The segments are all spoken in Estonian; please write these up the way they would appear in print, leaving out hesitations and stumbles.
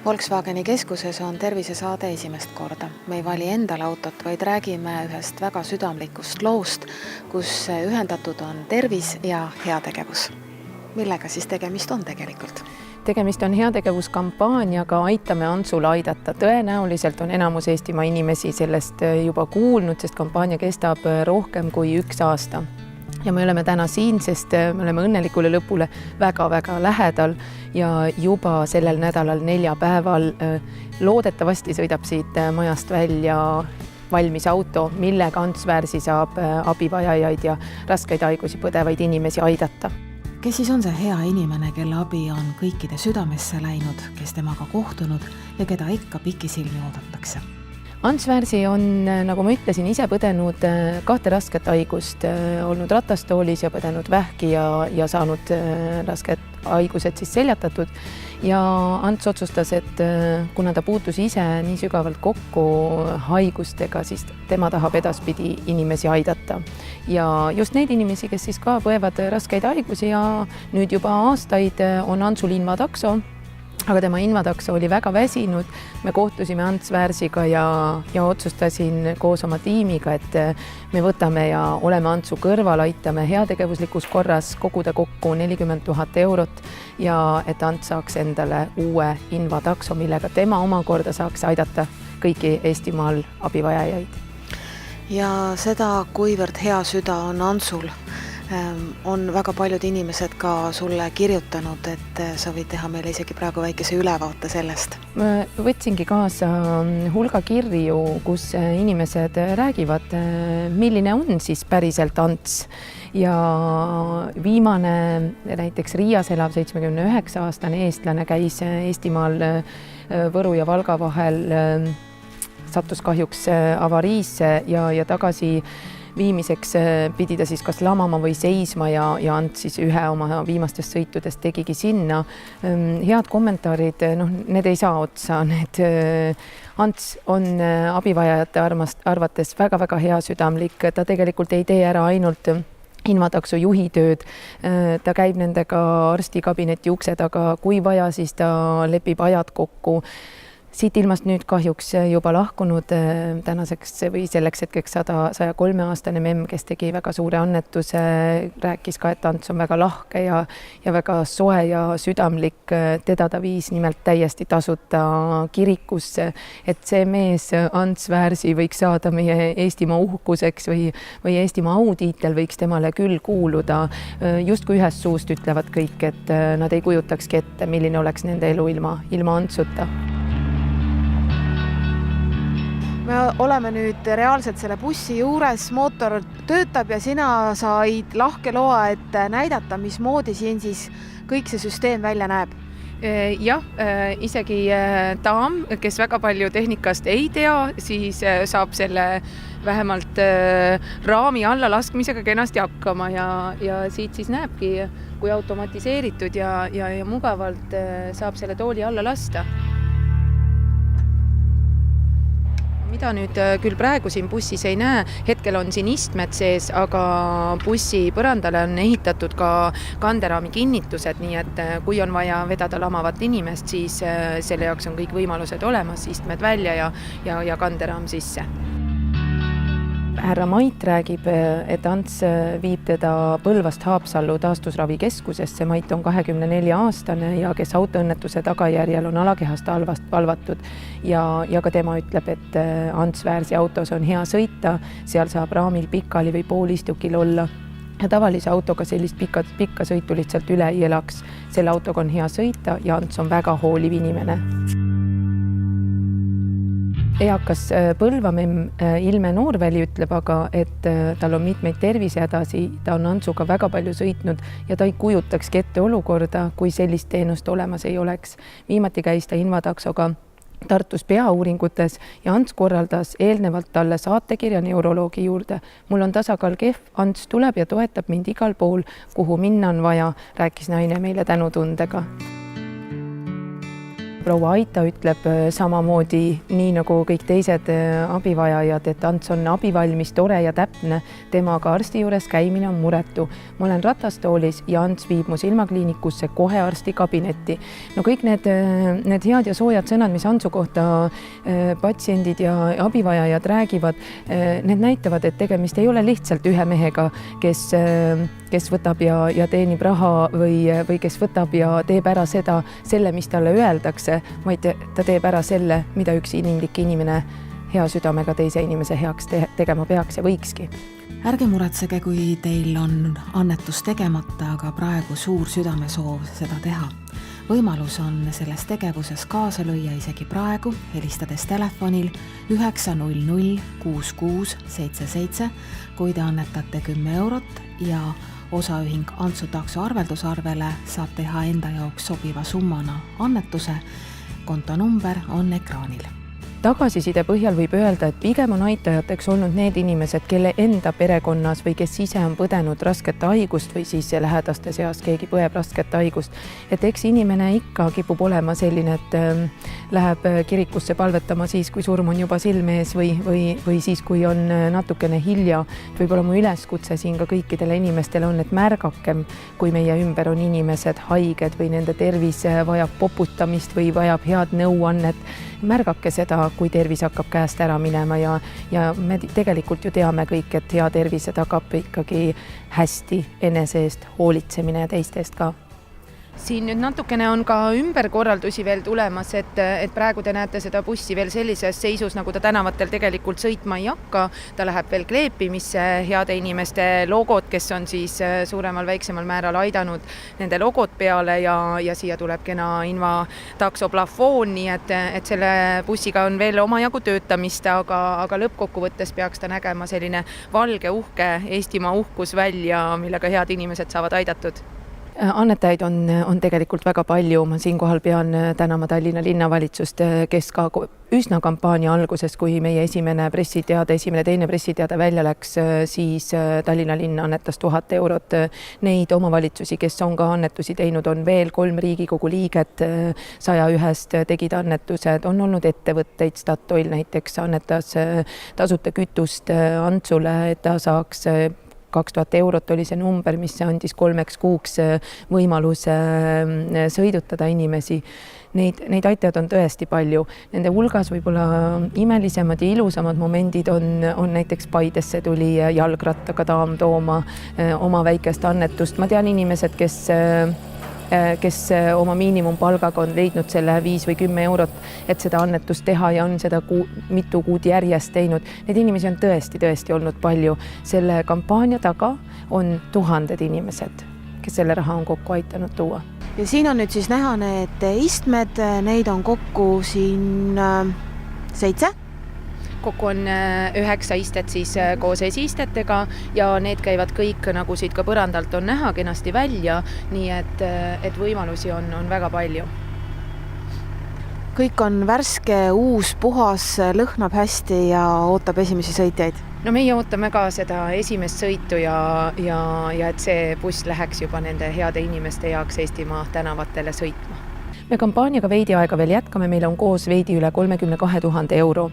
Volkswageni keskuses on tervisesaade esimest korda. Me ei vali endale autot, vaid räägime ühest väga südamlikust loost, kus ühendatud on tervis ja heategevus. Millega siis tegemist on tegelikult? Tegemist on heategevuskampaaniaga Aitame Antsul aidata. Tõenäoliselt on enamus Eestimaa inimesi sellest juba kuulnud, sest kampaania kestab rohkem kui 1 aasta. Ja me oleme täna siin, sest me oleme õnnelikule lõpule väga-väga lähedal ja juba sellel nädalal 4 päeval loodetavasti sõidab siit majast välja valmis auto, millega Ants Väärsi saab abivajajaid ja raskeid haigusi põdevaid inimesi aidata. Kes siis on see hea inimene, kelle abi on kõikide südamesse läinud, kes temaga kohtunud ja keda ikka pikisilmi oodatakse? Ants Väärsi on, nagu ma ütlesin, ise põdenud 2 rasket haigust, olnud ratastoolis ja põdenud vähki ja saanud rasked haigused siis seljatatud. Ja Ants otsustas, et kuna ta puutus ise nii sügavalt kokku haigustega, siis tema tahab edaspidi inimesi aidata. Ja just neid inimesi, kes siis ka põevad raskeid haigusi ja nüüd juba aastaid on Antsul invatakso. Aga tema invatakso oli väga väsinud. Me kohtusime Ants Väärsiga ja otsustasin koos oma tiimiga, et me võtame ja oleme Antsu kõrval, aitame heategevuslikus korras koguda kokku 40 000 eurot ja et Ants saaks endale uue invatakso, millega tema omakorda saaks aidata kõiki Eestimaal abivajajaid. Ja seda, kuivõrd hea süda on Antsul, on väga paljud inimesed ka sulle kirjutanud, et sa võid teha meile isegi praegu väikese ülevaate sellest. Ma võtsingi kaasa hulga kirju, kus inimesed räägivad, milline on siis päriselt Ants. Ja viimane näiteks Riias elav 79-aastane eestlane käis Eestimaal Võru ja Valga vahel, sattus kahjuks avariisse ja tagasi viimiseks pidi ta siis kas lamama või seisma ja Ants siis ühe oma viimastest sõitudest tegigi sinna. Head kommentaarid, need ei saa otsa. Ants on abivajajate arvates väga-väga hea südamlik. Ta tegelikult ei tee ära ainult invatakso juhitööd. Ta käib nendega arstikabineti ukse taga. Kui vaja, siis ta lepib ajad kokku. Siit ilmast nüüd kahjuks juba lahkunud tänaseks või selleks hetkeks 103-aastane memm, kes tegi väga suure annetuse, rääkis ka, et Ants on väga lahke ja väga soe ja südamlik. Teda ta viis nimelt täiesti tasuta kirikusse, et see mees Ants Väärsi võiks saada meie Eestimaa uhkuseks või Eestimaa autiitel võiks temale küll kuuluda. Just kui ühest suust ütlevad kõik, et nad ei kujutakski ette, milline oleks nende elu ilma Antsuta. Me oleme nüüd reaalselt selle bussi juures, mootor töötab ja sina said lahke loa, et näidata, mismoodi siin siis kõik see süsteem välja näeb. Jah, isegi daam, kes väga palju tehnikast ei tea, siis saab selle vähemalt raami alla laskmisega kenasti hakkama ja siit siis näebki, kui automatiseeritud ja mugavalt saab selle tooli alla lasta. Mida nüüd küll praegu siin bussis ei näe, hetkel on siin istmed sees, aga bussi põrandale on ehitatud ka kanderaami kinnitused, nii et kui on vaja vedada lamavat inimest, siis selle jaoks on kõik võimalused olemas, istmed välja ja kanderaam sisse. Härra Mait räägib, et Ants viib teda Põlvast Haapsallu taastusravikeskusesse. Mait on 24-aastane ja kes autoõnnetuse tagajärjel on alakehast valvatud ja ka tema ütleb, et Ants Väärsi autos on hea sõita, seal saab raamil pikali või poolistukil olla. Ja tavalise autoga sellist pikka sõitu lihtsalt üle ei elaks. Selle autoga on hea sõita ja Ants on väga hooliv inimene. Eakas Põlvamemm Ilme Noorväli ütleb aga, et tal on mitmeid tervisehädasi, ta on Antsuga väga palju sõitnud ja ta ei kujutakski ette olukorda, kui sellist teenust olemas ei oleks. Viimati käis ta invataksoga Tartus peauuringutes ja Ants korraldas eelnevalt talle saatekirja neuroloogi juurde. Mul on tasakaal kehv, Ants tuleb ja toetab mind igal pool, kuhu minna on vaja, rääkis naine meile tänutundega. proua Aita ütleb samamoodi, nii nagu kõik teised abivajajad, et Ants on abivalmis, tore ja täpne. Temaga arsti juures käimine on muretu. Ma olen ratastoolis ja Ants viib mu silmakliinikusse kohe arsti kabinetti. No kõik need head ja soojad sõnad, mis Antsu kohta patsiendid ja abivajajad räägivad, need näitavad, et tegemist ei ole lihtsalt ühe mehega, kes võtab ja teenib raha või kes võtab ja teeb ära selle, mis talle öeldakse, vaid ta teeb ära selle, mida üks inimlik inimene hea südamega teise inimese heaks tegema peaks ja võikski. Ärge muretsege, kui teil on annetus tegemata, aga praegu suur südamesoov seda teha. Võimalus on selles tegevuses kaasa lüüa isegi praegu, helistades telefonil 900 6677, kui te annetate 10 eurot ja osaühing Antsu takso arveldusarvele saab teha enda jaoks sobiva summana annetuse. Kontonumber on ekraanil. Tagasiside põhjal võib öelda, et pigem on aitajateks olnud need inimesed, kelle enda perekonnas või kes ise on põdenud rasket haigust või siis lähedaste seas keegi põeb rasket haigust. Et eks inimene ikka kipub olema selline, et läheb kirikusse palvetama siis, kui surm on juba silme ees või siis, kui on natukene hilja. Võib-olla mu üleskutse siin ka kõikidele inimestele on, et märgakem, kui meie ümber on inimesed haiged või nende tervis vajab poputamist või vajab head nõuannet. Märgake seda, kui tervis hakkab käest ära minema ja me tegelikult ju teame kõik, et hea tervise tagab ikkagi hästi enese eest hoolitsemine ja teiste eest ka. Siin nüüd natukene on ka ümberkorraldusi veel tulemas, et praegu te näete seda bussi veel sellises seisus, nagu ta tänavatel tegelikult sõitma ei hakka. Ta läheb veel kleepimisse, heade inimeste logod, kes on siis suuremal väiksemal määral aidanud nende logod peale ja siia tuleb kena Inva takso plafoon, nii et selle bussiga on veel omajagu töötamist, aga lõppkokkuvõttes peaks ta nägema selline valge, uhke Eestimaa uhkus välja, millega head inimesed saavad aidatud. Annetajaid on tegelikult väga palju. Ma siinkohal pean tänama Tallinna linnavalitsust, kes ka üsna kampaania alguses, kui meie esimene teine pressiteade välja läks, siis Tallinna linn annetas 1000 eurot. Neid omavalitsusi, kes on ka annetusi teinud, on veel 3 Riigikogu liiget 101-st tegid annetused. On olnud ettevõtteid, Statoil näiteks annetas tasuta kütust Antsule, et ta saaks 2000 eurot oli see number, mis andis 3 kuuks võimaluse sõidutada inimesi. Neid aitajad on tõesti palju. Nende hulgas võib-olla imelisemad ja ilusamad momendid on näiteks Paidesse tuli jalgrattaga daam tooma oma väikest annetust. Ma tean inimesed, kes oma miinimumpalgaga on leidnud selle 5 või 10 eurot, et seda annetust teha ja on seda mitu kuud järjest teinud. Need inimesi on tõesti olnud palju. Selle kampaania taga on 1000 inimesed, kes selle raha on kokku aitanud tuua. Ja siin on nüüd siis näha need istmed, neid on kokku siin 7. Kokku on 9 istet siis koos esiistetega ja need käivad kõik, nagu siit ka põrandalt on näha, kenasti välja, nii et võimalusi on väga palju. Kõik on värske, uus, puhas, lõhnab hästi ja ootab esimesi sõitjaid. No meie ootame ka seda esimest sõitu ja et see buss läheks juba nende heade inimeste jaoks Eestimaa tänavatele sõitma. Me kampaaniaga veidi aega veel jätkame, meil on koos veidi üle 32 000 euro.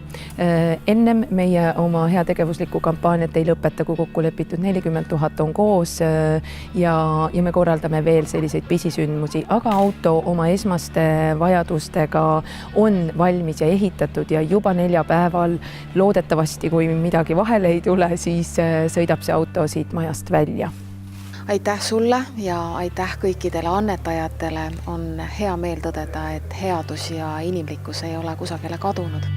Ennem meie oma heategevuslikku kampaaniat ei lõpeta, kui kokku lepitud 40 000 on koos ja me korraldame veel selliseid pisisündmusi, aga auto oma esmaste vajadustega on valmis ja ehitatud ja juba 4 päeval loodetavasti, kui midagi vahele ei tule, siis sõidab see auto siit majast välja. Aitäh sulle ja aitäh kõikidele annetajatele. On hea meel tõdeda, et headus ja inimlikkus ei ole kusagile kadunud.